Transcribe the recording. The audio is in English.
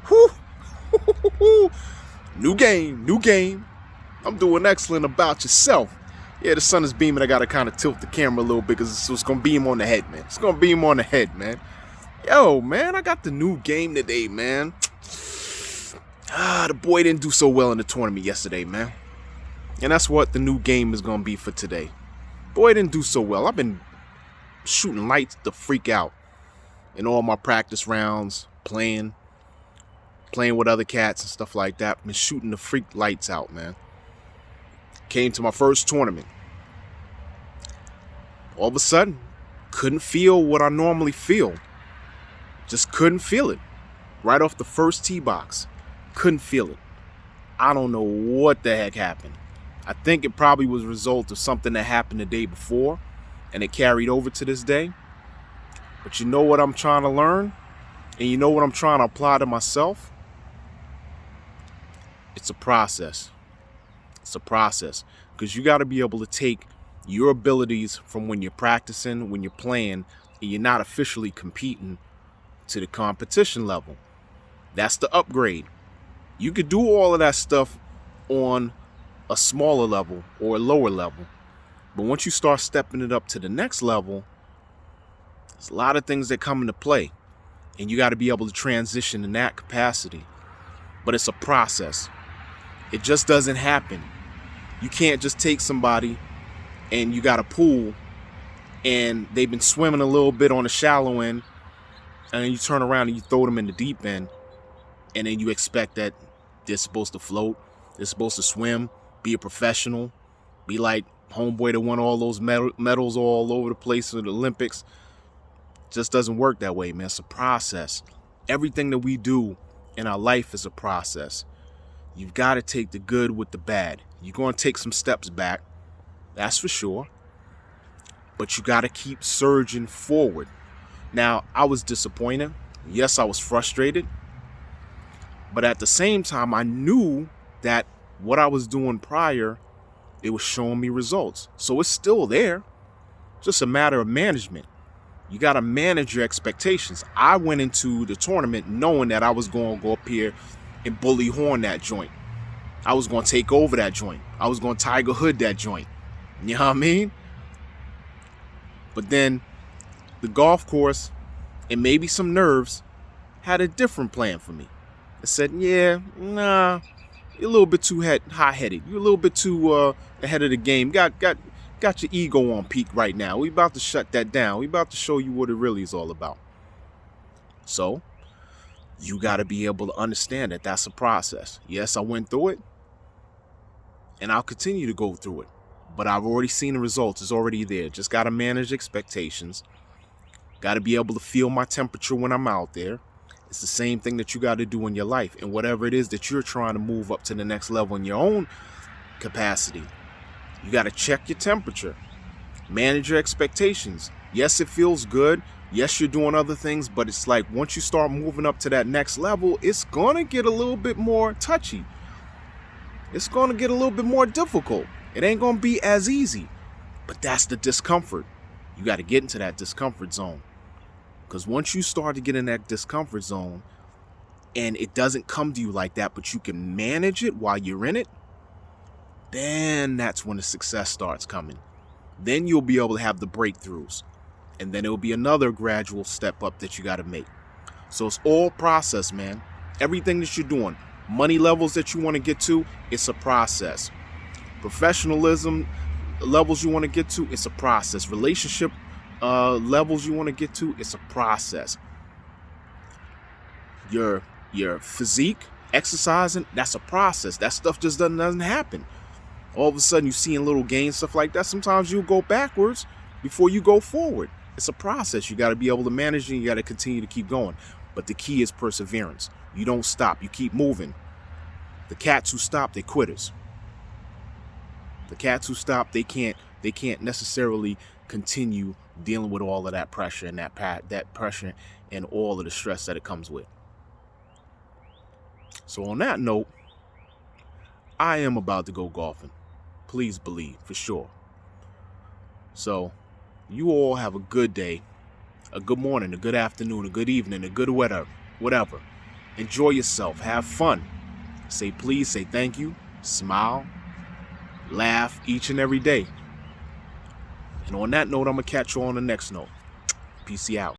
Whew, whew. New game. I'm doing excellent. About yourself. Yeah, the sun is beaming. I gotta kind of tilt the camera a little bit because it's gonna beam on the head, man. It's gonna beam on the head, man. Yo, man, I got the new game today, man. The boy didn't do so well in the tournament yesterday, man. And that's what the new game is gonna be for today. Boy didn't do so well. I've been shooting lights to freak out in all my practice rounds, playing with other cats and stuff like that. Been shooting the freak lights out, man. Came to my first tournament. All of a sudden, couldn't feel what I normally feel. Just couldn't feel it. Right off the first tee box. Couldn't feel it. I don't know what the heck happened. I think it probably was a result of something that happened the day before and it carried over to this day. But you know what I'm trying to learn? And you know what I'm trying to apply to myself? It's a process. It's a process. Because you got to be able to take your abilities from when you're practicing, when you're playing, and you're not officially competing to the competition level. That's the upgrade. You could do all of that stuff on a smaller level or a lower level. But once you start stepping it up to the next level, there's a lot of things that come into play. And you got to be able to transition in that capacity. But it's a process. It just doesn't happen. You can't just take somebody and you got a pool and they've been swimming a little bit on the shallow end, and then you turn around and you throw them in the deep end, and then you expect that they're supposed to float, they're supposed to swim, be a professional, be like homeboy that won all those medals all over the place in the Olympics. Just doesn't work that way, man. It's a process. Everything that we do in our life is a process. You've got to take the good with the bad. You're going to take some steps back, that's for sure. But you got to keep surging forward. Now, I was disappointed. Yes, I was frustrated. But at the same time, I knew that what I was doing prior, it was showing me results. So it's still there. Just a matter of management. You got to manage your expectations. I went into the tournament knowing that I was going to go up here and bully horn that joint. I was going to take over that joint. I was going to Tiger Hood that joint. You know what I mean? But then the golf course and maybe some nerves had a different plan for me. It said, yeah, nah, you're a little bit too hot-headed. You're a little bit too ahead of the game. Got your ego on peak right now. We about to shut that down. We about to show you what it really is all about. So you got to be able to understand that that's a process. Yes, I went through it, and I'll continue to go through it. But I've already seen the results. It's already there. Just got to manage expectations. Got to be able to feel my temperature when I'm out there. It's the same thing that you got to do in your life. And whatever it is that you're trying to move up to the next level in your own capacity, you got to check your temperature. Manage your expectations. Yes, it feels good. Yes, you're doing other things. But it's like once you start moving up to that next level, it's going to get a little bit more touchy. It's going to get a little bit more difficult. It ain't going to be as easy. But that's the discomfort. You got to get into that discomfort zone. Because once you start to get in that discomfort zone and it doesn't come to you like that, but you can manage it while you're in it, then that's when the success starts coming. Then you'll be able to have the breakthroughs. And then it'll be another gradual step up that you got to make. So it's all process, man. Everything that you're doing, money levels that you want to get to, it's a process. Professionalism levels you want to get to, it's a process. Relationship levels you want to get to, it's a process. Your physique, exercising, that's a process. That stuff just doesn't happen. All of a sudden you're seeing little gains, stuff like that. Sometimes you'll go backwards before you go forward. It's a process. You got to be able to manage it. You got to continue to keep going. But the key is perseverance. You don't stop. You keep moving. The cats who stop, they're quitters. The cats who stop, they can't necessarily continue dealing with all of that pressure and that pressure and all of the stress that it comes with. So on that note, I am about to go golfing. Please believe, for sure. So you all have a good day, a good morning, a good afternoon, a good evening, a good whatever. Enjoy yourself. Have fun. Say please, say thank you, smile, laugh each and every day. And on that note, I'm going to catch you on the next note. Peace out.